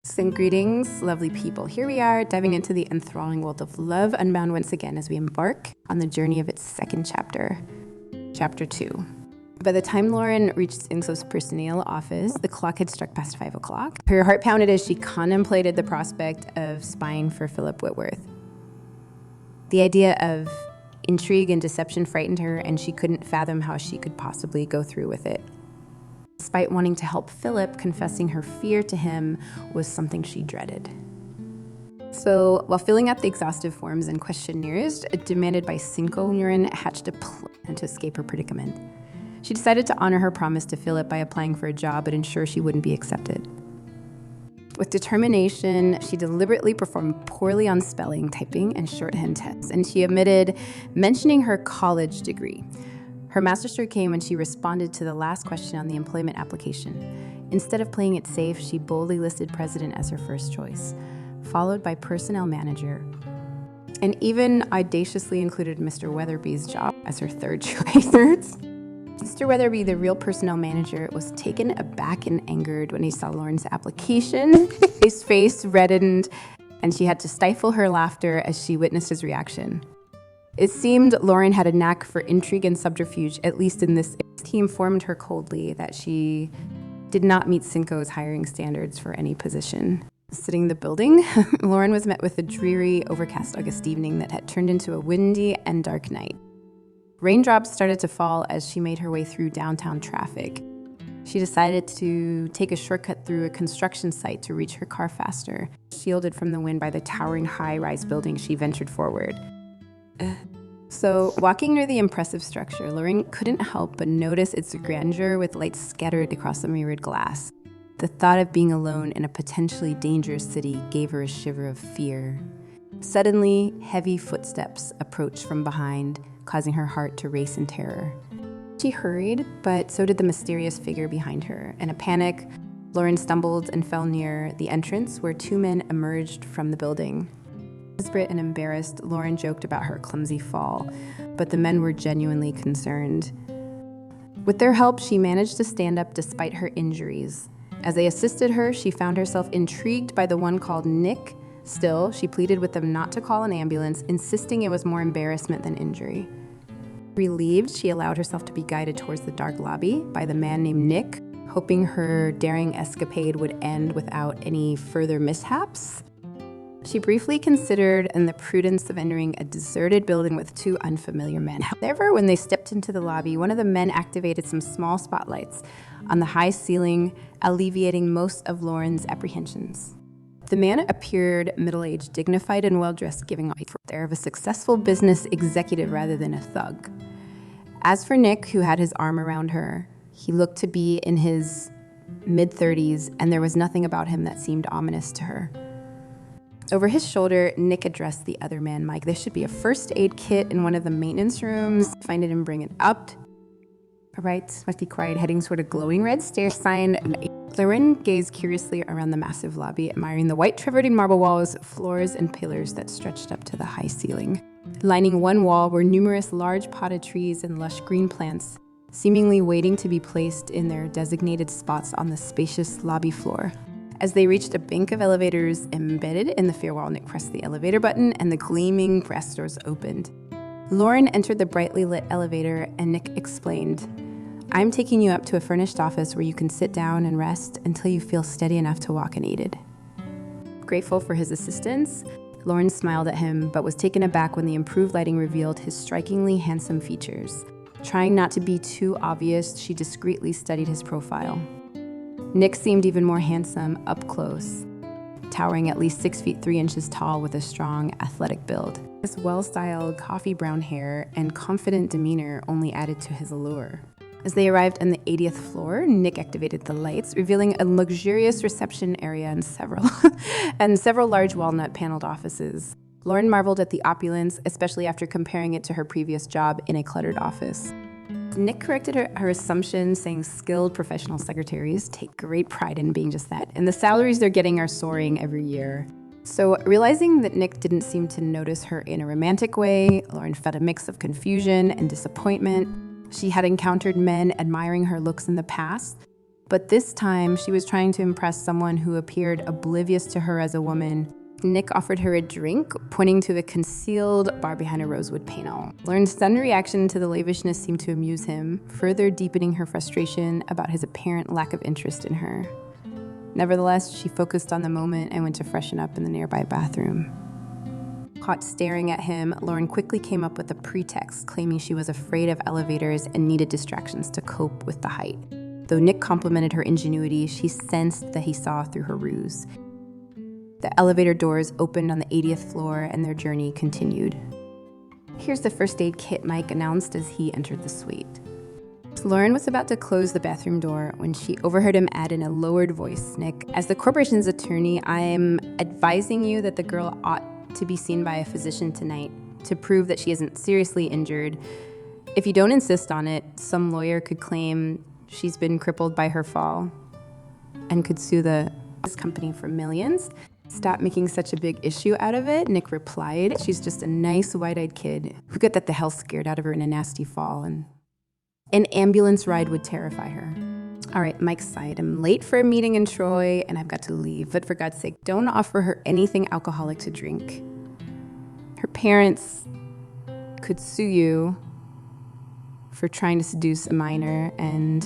And greetings, lovely people. Here we are, diving into the enthralling world of love unbound once again as we embark on the journey of its second chapter, Chapter 2. By the time Lauren reached Inso's personnel office, the clock had struck past 5 o'clock. Her heart pounded as she contemplated the prospect of spying for Philip Whitworth. The idea of intrigue and deception frightened her, and she couldn't fathom how she could possibly go through with it. Despite wanting to help Philip, confessing her fear to him was something she dreaded. So, while filling out the exhaustive forms and questionnaires demanded by Cinco, Lauren hatched a plan to escape her predicament. She decided to honor her promise to Philip by applying for a job but ensure she wouldn't be accepted. With determination, she deliberately performed poorly on spelling, typing, and shorthand tests, and she omitted mentioning her college degree. Her master's degree came when she responded to the last question on the employment application. Instead of playing it safe, she boldly listed president as her first choice, followed by personnel manager, and even audaciously included Mr. Weatherby's job as her third choice. Mr. Weatherby, the real personnel manager, was taken aback and angered when he saw Lauren's application. His face reddened, and she had to stifle her laughter as she witnessed his reaction. It seemed Lauren had a knack for intrigue and subterfuge, at least in this. He informed her coldly that she did not meet Cinco's hiring standards for any position. Sitting in the building, Lauren was met with a dreary, overcast August evening that had turned into a windy and dark night. Raindrops started to fall as she made her way through downtown traffic. She decided to take a shortcut through a construction site to reach her car faster. Shielded from the wind by the towering high-rise building, she ventured forward. So, walking near the impressive structure, Lauren couldn't help but notice its grandeur with lights scattered across the mirrored glass. The thought of being alone in a potentially dangerous city gave her a shiver of fear. Suddenly, heavy footsteps approached from behind, causing her heart to race in terror. She hurried, but so did the mysterious figure behind her. In a panic, Lauren stumbled and fell near the entrance where two men emerged from the building. Desperate and embarrassed, Lauren joked about her clumsy fall, but the men were genuinely concerned. With their help, she managed to stand up despite her injuries. As they assisted her, she found herself intrigued by the one called Nick. Still, she pleaded with them not to call an ambulance, insisting it was more embarrassment than injury. Relieved, she allowed herself to be guided towards the dark lobby by the man named Nick, hoping her daring escapade would end without any further mishaps. She briefly considered the prudence of entering a deserted building with two unfamiliar men. However, when they stepped into the lobby, one of the men activated some small spotlights on the high ceiling, alleviating most of Lauren's apprehensions. The man appeared middle-aged, dignified, and well-dressed, giving off the air of a successful business executive rather than a thug. As for Nick, who had his arm around her, he looked to be in his mid-30s, and there was nothing about him that seemed ominous to her. Over his shoulder, Nick addressed the other man. Mike, there should be a first aid kit in one of the maintenance rooms. Find it and bring it up. All right, must be quiet. Heading toward a glowing red stair sign. Lauren gazed curiously around the massive lobby, admiring the white travertine marble walls, floors, and pillars that stretched up to the high ceiling. Lining one wall were numerous large potted trees and lush green plants, seemingly waiting to be placed in their designated spots on the spacious lobby floor. As they reached a bank of elevators embedded in the fair wall, Nick pressed the elevator button and the gleaming brass doors opened. Lauren entered the brightly lit elevator and Nick explained, "I'm taking you up to a furnished office where you can sit down and rest until you feel steady enough to walk unaided." Grateful for his assistance, Lauren smiled at him but was taken aback when the improved lighting revealed his strikingly handsome features. Trying not to be too obvious, she discreetly studied his profile. Nick seemed even more handsome up close, towering at least 6 feet 3 inches tall with a strong, athletic build. His well-styled coffee brown hair and confident demeanor only added to his allure. As they arrived on the 80th floor, Nick activated the lights, revealing a luxurious reception area and several large walnut-paneled offices. Lauren marveled at the opulence, especially after comparing it to her previous job in a cluttered office. Nick corrected her assumption, saying skilled professional secretaries take great pride in being just that, and the salaries they're getting are soaring every year. So, realizing that Nick didn't seem to notice her in a romantic way, Lauren felt a mix of confusion and disappointment. She had encountered men admiring her looks in the past, But this time, she was trying to impress someone who appeared oblivious to her as a woman. Nick offered her a drink, pointing to the concealed bar behind a rosewood panel. Lauren's sudden reaction to the lavishness seemed to amuse him, further deepening her frustration about his apparent lack of interest in her. Nevertheless, she focused on the moment and went to freshen up in the nearby bathroom. Caught staring at him, Lauren quickly came up with a pretext, claiming she was afraid of elevators and needed distractions to cope with the height. Though Nick complimented her ingenuity, she sensed that he saw through her ruse. The elevator doors opened on the 80th floor and their journey continued. "Here's the first aid kit," Mike announced as he entered the suite. Lauren was about to close the bathroom door when she overheard him add in a lowered voice, "Nick, as the corporation's attorney, I'm advising you that the girl ought to be seen by a physician tonight to prove that she isn't seriously injured. If you don't insist on it, some lawyer could claim she's been crippled by her fall and could sue this company for millions. Stop making such a big issue out of it," Nick replied. "She's just a nice, wide-eyed kid who got the hell scared out of her in a nasty fall, and an ambulance ride would terrify her." All right, Mike sighed. "I'm late for a meeting in Troy, and I've got to leave. But for God's sake, don't offer her anything alcoholic to drink. Her parents could sue you for trying to seduce a minor," and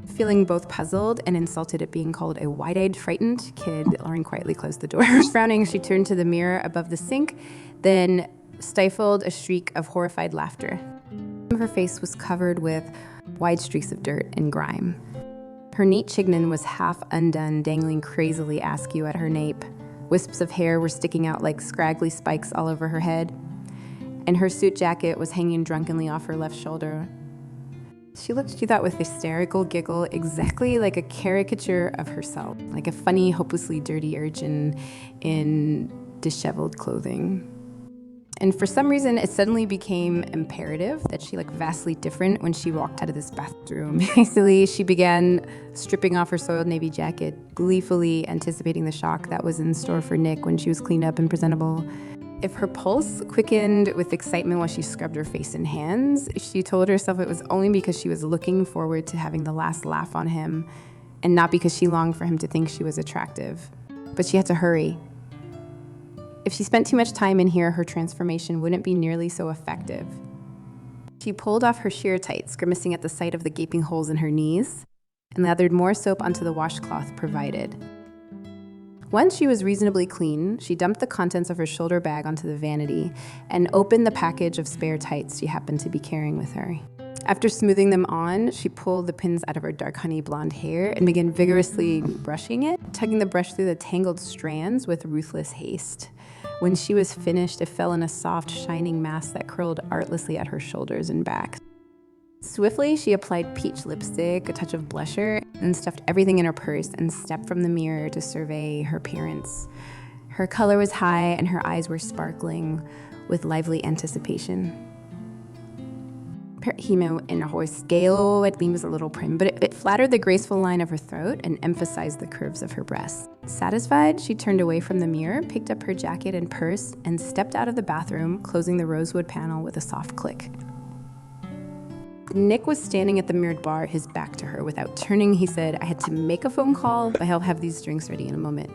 feeling both puzzled and insulted at being called a wide-eyed, frightened kid, Lauren quietly closed the door. Frowning, she turned to the mirror above the sink, then stifled a shriek of horrified laughter. Her face was covered with wide streaks of dirt and grime. Her neat chignon was half undone, dangling crazily askew at her nape. Wisps of hair were sticking out like scraggly spikes all over her head, and her suit jacket was hanging drunkenly off her left shoulder. She thought, with hysterical giggle, exactly like a caricature of herself, like a funny, hopelessly dirty urchin in disheveled clothing. And for some reason, it suddenly became imperative that she look vastly different when she walked out of this bathroom. Hastily, she began stripping off her soiled navy jacket, gleefully anticipating the shock that was in store for Nick when she was cleaned up and presentable. If her pulse quickened with excitement while she scrubbed her face and hands, she told herself it was only because she was looking forward to having the last laugh on him, and not because she longed for him to think she was attractive. But she had to hurry. If she spent too much time in here, her transformation wouldn't be nearly so effective. She pulled off her sheer tights, grimacing at the sight of the gaping holes in her knees, and lathered more soap onto the washcloth provided. Once she was reasonably clean, she dumped the contents of her shoulder bag onto the vanity and opened the package of spare tights she happened to be carrying with her. After smoothing them on, she pulled the pins out of her dark honey blonde hair and began vigorously brushing it, tugging the brush through the tangled strands with ruthless haste. When she was finished, it fell in a soft, shining mass that curled artlessly at her shoulders and back. Swiftly, she applied peach lipstick, a touch of blusher, and stuffed everything in her purse and stepped from the mirror to survey her appearance. Her color was high and her eyes were sparkling with lively anticipation. Himo in a horse scale, it was a little prim, but it flattered the graceful line of her throat and emphasized the curves of her breasts. Satisfied, she turned away from the mirror, picked up her jacket and purse, and stepped out of the bathroom, closing the rosewood panel with a soft click. Nick was standing at the mirrored bar, his back to her. Without turning, he said, "I had to make a phone call, but I'll have these drinks ready in a moment."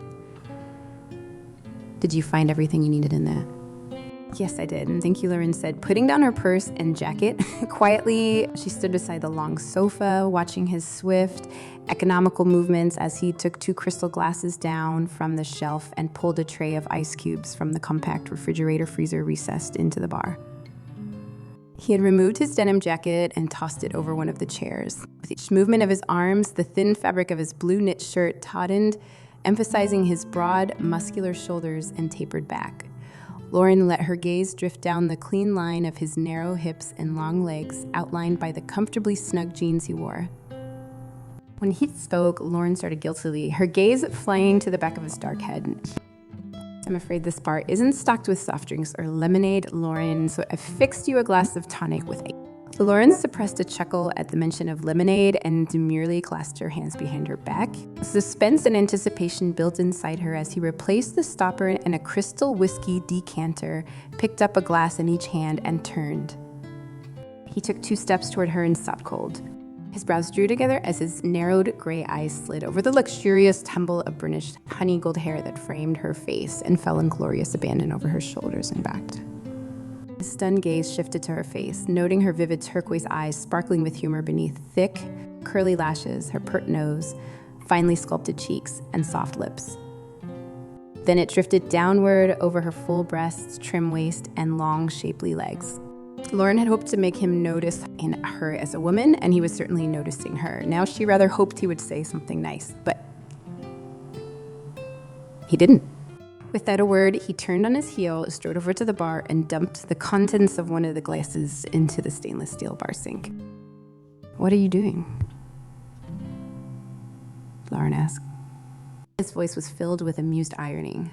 "Did you find everything you needed in there?" "Yes, I did." "And thank you," Lauren said, putting down her purse and jacket. Quietly, she stood beside the long sofa, watching his swift, economical movements as he took 2 crystal glasses down from the shelf and pulled a tray of ice cubes from the compact refrigerator freezer recessed into the bar. He had removed his denim jacket and tossed it over one of the chairs. With each movement of his arms, the thin fabric of his blue knit shirt tautened, emphasizing his broad, muscular shoulders and tapered back. Lauren let her gaze drift down the clean line of his narrow hips and long legs, outlined by the comfortably snug jeans he wore. When he spoke, Lauren started guiltily, her gaze flying to the back of his dark head. "I'm afraid this bar isn't stocked with soft drinks or lemonade, Lauren, so I fixed you a glass of tonic with egg." Lauren suppressed a chuckle at the mention of lemonade and demurely clasped her hands behind her back. Suspense and anticipation built inside her as he replaced the stopper in a crystal whiskey decanter, picked up a glass in each hand, and turned. He took 2 steps toward her and stopped cold. His brows drew together as his narrowed gray eyes slid over the luxurious tumble of burnished honey gold hair that framed her face and fell in glorious abandon over her shoulders and back. His stunned gaze shifted to her face, noting her vivid turquoise eyes sparkling with humor beneath thick, curly lashes, her pert nose, finely sculpted cheeks, and soft lips. Then it drifted downward over her full breasts, trim waist, and long, shapely legs. Lauren had hoped to make him notice in her as a woman, and he was certainly noticing her. Now she rather hoped he would say something nice, but he didn't. Without a word, he turned on his heel, strode over to the bar, and dumped the contents of one of the glasses into the stainless steel bar sink. "What are you doing?" Lauren asked. His voice was filled with amused irony.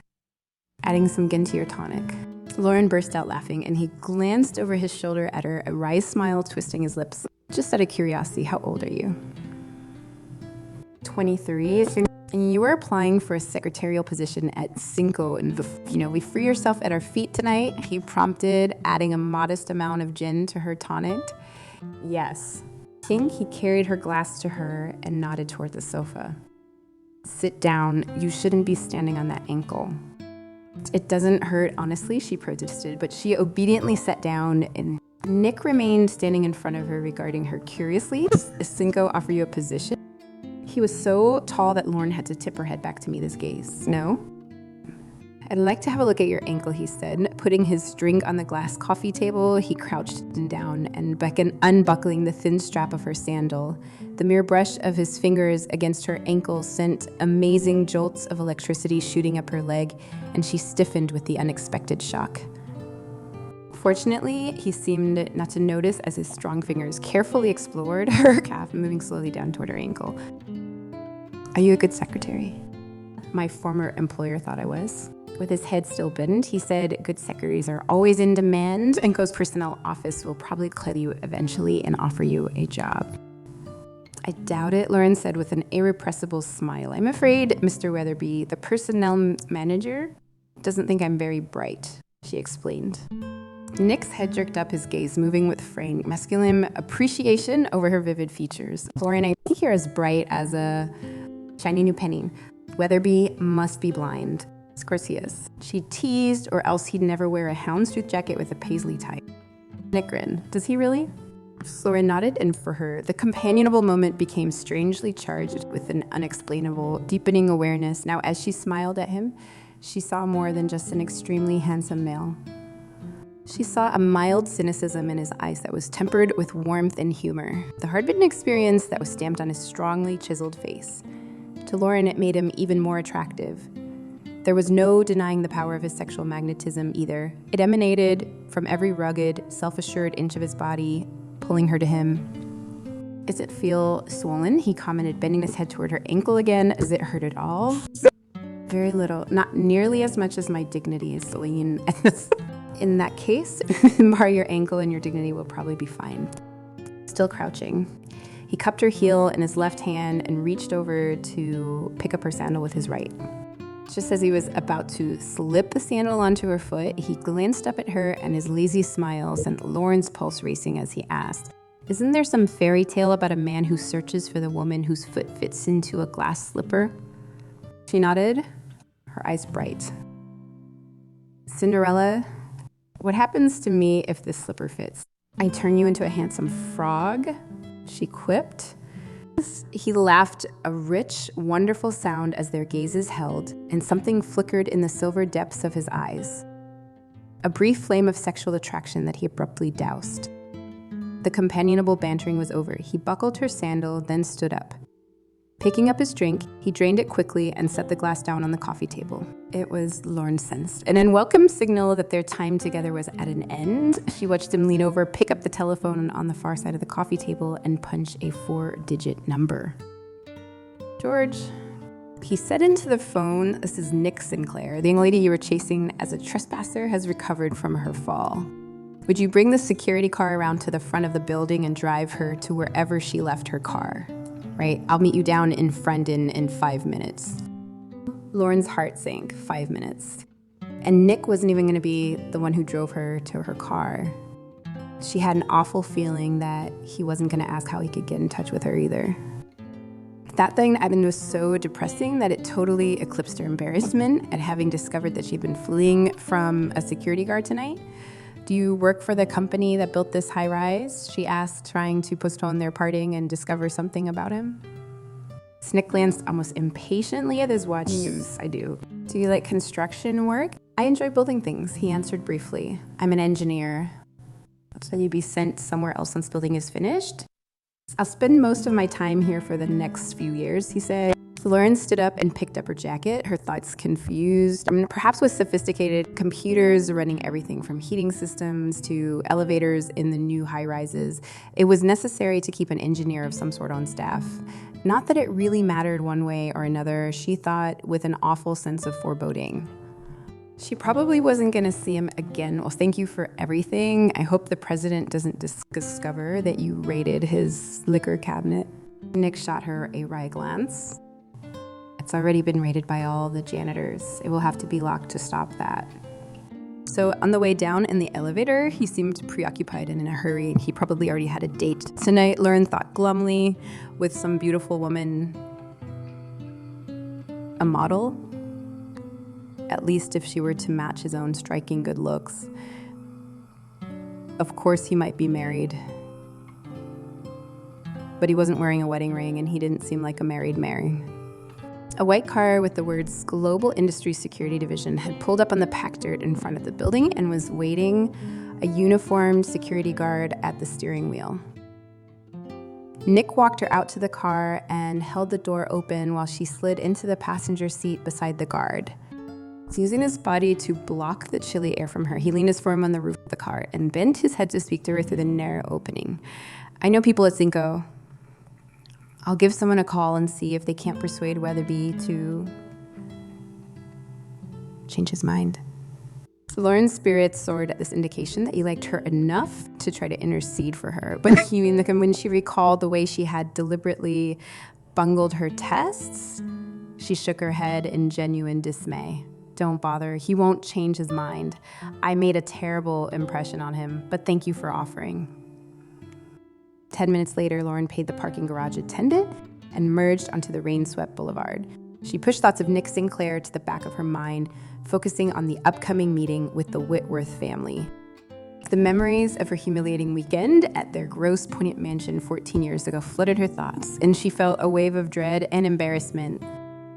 "Adding some gin to your tonic." Lauren burst out laughing, and he glanced over his shoulder at her, a wry smile twisting his lips. "Just out of curiosity, how old are you?" 23. And you were applying for a secretarial position at Cinco, and we free yourself at our feet tonight? He prompted, adding a modest amount of gin to her tonic. "Yes." I think he carried her glass to her and nodded toward the sofa. "Sit down. You shouldn't be standing on that ankle." "It doesn't hurt, honestly," she protested, but she obediently sat down, and Nick remained standing in front of her, regarding her curiously. "Does Cinco offer you a position?" He was so tall that Lauren had to tip her head back to meet his gaze. "No?" "I'd like to have a look at your ankle," he said. Putting his drink on the glass coffee table, he crouched down and began unbuckling the thin strap of her sandal. The mere brush of his fingers against her ankle sent amazing jolts of electricity shooting up her leg, and she stiffened with the unexpected shock. Fortunately, he seemed not to notice as his strong fingers carefully explored her calf, moving slowly down toward her ankle. "Are you a good secretary?" "My former employer thought I was." With his head still bent, he said, "Good secretaries are always in demand, and Co's personnel office will probably call you eventually and offer you a job." "I doubt it," Lauren said with an irrepressible smile. "I'm afraid, Mr. Weatherby, the personnel manager doesn't think I'm very bright," she explained. Nick's head jerked up, his gaze moving with frank masculine appreciation over her vivid features. "Lauren, I think you're as bright as a shiny new penny. Weatherby must be blind." "Of course he is," she teased, "or else he'd never wear a houndstooth jacket with a paisley tie." Nick grinned. "Does he really?" Lauren nodded, and for her, the companionable moment became strangely charged with an unexplainable, deepening awareness. Now, as she smiled at him, she saw more than just an extremely handsome male. She saw a mild cynicism in his eyes that was tempered with warmth and humor, the hard-bitten experience that was stamped on his strongly chiseled face. To Lauren, it made him even more attractive. There was no denying the power of his sexual magnetism either. It emanated from every rugged, self-assured inch of his body, pulling her to him. "Does it feel swollen?" he commented, bending his head toward her ankle again. "Does it hurt at all?" "Very little. Not nearly as much as my dignity is lean." "In that case, bar your ankle and your dignity will probably be fine." Still crouching, he cupped her heel in his left hand and reached over to pick up her sandal with his right. Just as he was about to slip the sandal onto her foot, he glanced up at her, and his lazy smile sent Lauren's pulse racing as he asked, "Isn't there some fairy tale about a man who searches for the woman whose foot fits into a glass slipper?" She nodded, her eyes bright. "Cinderella, what happens to me if this slipper fits? I turn you into a handsome frog," she quipped. He laughed, a rich, wonderful sound as their gazes held, and something flickered in the silver depths of his eyes. A brief flame of sexual attraction that he abruptly doused. The companionable bantering was over. He buckled her sandal, then stood up. Picking up his drink, he drained it quickly and set the glass down on the coffee table. It was, Lauren sensed, an unwelcome signal that their time together was at an end. She watched him lean over, pick up the telephone on the far side of the coffee table, and punch a 4-digit number. "George," he said into the phone, "this is Nick Sinclair. The young lady you were chasing as a trespasser has recovered from her fall. Would you bring the security car around to the front of the building and drive her to wherever she left her car? Right? I'll meet you down in Frendon in 5 minutes." Lauren's heart sank. 5 minutes. And Nick wasn't even going to be the one who drove her to her car. She had an awful feeling that he wasn't going to ask how he could get in touch with her either. That thing was so depressing that it totally eclipsed her embarrassment at having discovered that she'd been fleeing from a security guard tonight. "Do you work for the company that built this high-rise?" she asked, trying to postpone their parting and discover something about him. Snick glanced almost impatiently at his watch. "Yes, I do." "Do you like construction work?" "I enjoy building things," he answered briefly. "I'm an engineer." "So you'd be sent somewhere else once building is finished?" "I'll spend most of my time here for the next few years," he said. Lauren stood up and picked up her jacket, her thoughts confused. Perhaps with sophisticated computers running everything from heating systems to elevators in the new high-rises, it was necessary to keep an engineer of some sort on staff. Not that it really mattered one way or another, she thought, with an awful sense of foreboding. She probably wasn't going to see him again. "Well, thank you for everything. I hope the president doesn't discover that you raided his liquor cabinet." Nick shot her a wry glance. "It's already been raided by all the janitors. It will have to be locked to stop that." So on the way down in the elevator, he seemed preoccupied and in a hurry. He probably already had a date tonight, Lauren thought glumly, with some beautiful woman. A model? At least if she were to match his own striking good looks. Of course he might be married. But he wasn't wearing a wedding ring, and he didn't seem like a married Mary. A white car with the words Global Industry Security Division had pulled up on the packed dirt in front of the building and was waiting, a uniformed security guard at the steering wheel. Nick walked her out to the car and held the door open while she slid into the passenger seat beside the guard. Using his body to block the chilly air from her, he leaned his form on the roof of the car and bent his head to speak to her through the narrow opening. "I know people at Cinco. I'll give someone a call and see if they can't persuade Weatherby to change his mind." So Lauren's spirits soared at this indication that he liked her enough to try to intercede for her. But when she recalled the way she had deliberately bungled her tests, she shook her head in genuine dismay. "Don't bother. He won't change his mind. I made a terrible impression on him, but thank you for offering." 10 minutes later, Lauren paid the parking garage attendant and merged onto the rain-swept boulevard. She pushed thoughts of Nick Sinclair to the back of her mind, focusing on the upcoming meeting with the Whitworth family. The memories of her humiliating weekend at their gross, poignant mansion 14 years ago flooded her thoughts, and she felt a wave of dread and embarrassment.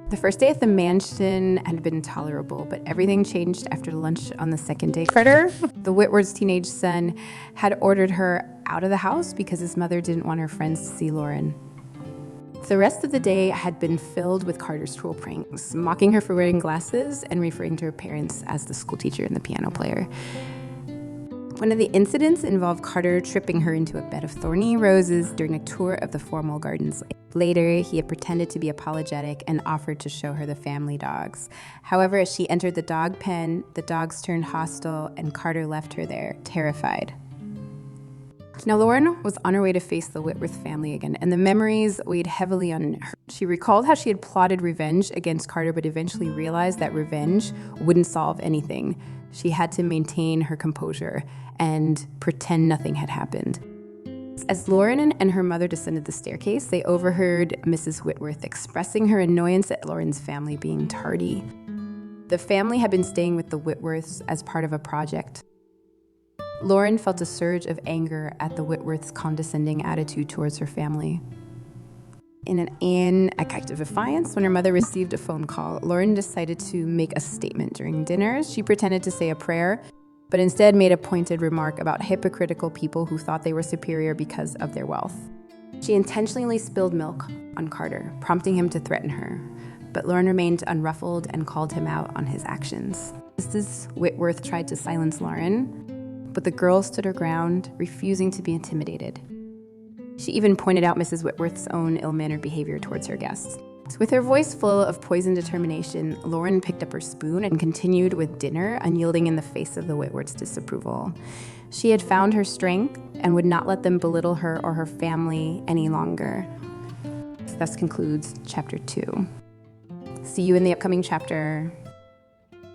The first day at the mansion had been tolerable, but everything changed after lunch on the second day. Carter, the Whitworth's teenage son, had ordered her out of the house because his mother didn't want her friends to see Lauren. The rest of the day had been filled with Carter's troll pranks, mocking her for wearing glasses and referring to her parents as the school teacher and the piano player. One of the incidents involved Carter tripping her into a bed of thorny roses during a tour of the formal gardens. Later, he had pretended to be apologetic and offered to show her the family dogs. However, as she entered the dog pen, the dogs turned hostile and Carter left her there, terrified. Now, Lauren was on her way to face the Whitworth family again, and the memories weighed heavily on her. She recalled how she had plotted revenge against Carter, but eventually realized that revenge wouldn't solve anything. She had to maintain her composure and pretend nothing had happened. As Lauren and her mother descended the staircase, they overheard Mrs. Whitworth expressing her annoyance at Lauren's family being tardy. The family had been staying with the Whitworths as part of a project. Lauren felt a surge of anger at the Whitworths' condescending attitude towards her family. In an act of defiance, when her mother received a phone call, Lauren decided to make a statement during dinner. She pretended to say a prayer, but instead made a pointed remark about hypocritical people who thought they were superior because of their wealth. She intentionally spilled milk on Carter, prompting him to threaten her, but Lauren remained unruffled and called him out on his actions. Mrs. Whitworth tried to silence Lauren, but the girl stood her ground, refusing to be intimidated. She even pointed out Mrs. Whitworth's own ill-mannered behavior towards her guests. With her voice full of poisoned determination, Lauren picked up her spoon and continued with dinner, unyielding in the face of the Whitworths' disapproval. She had found her strength and would not let them belittle her or her family any longer. Thus concludes chapter 2. See you in the upcoming chapter.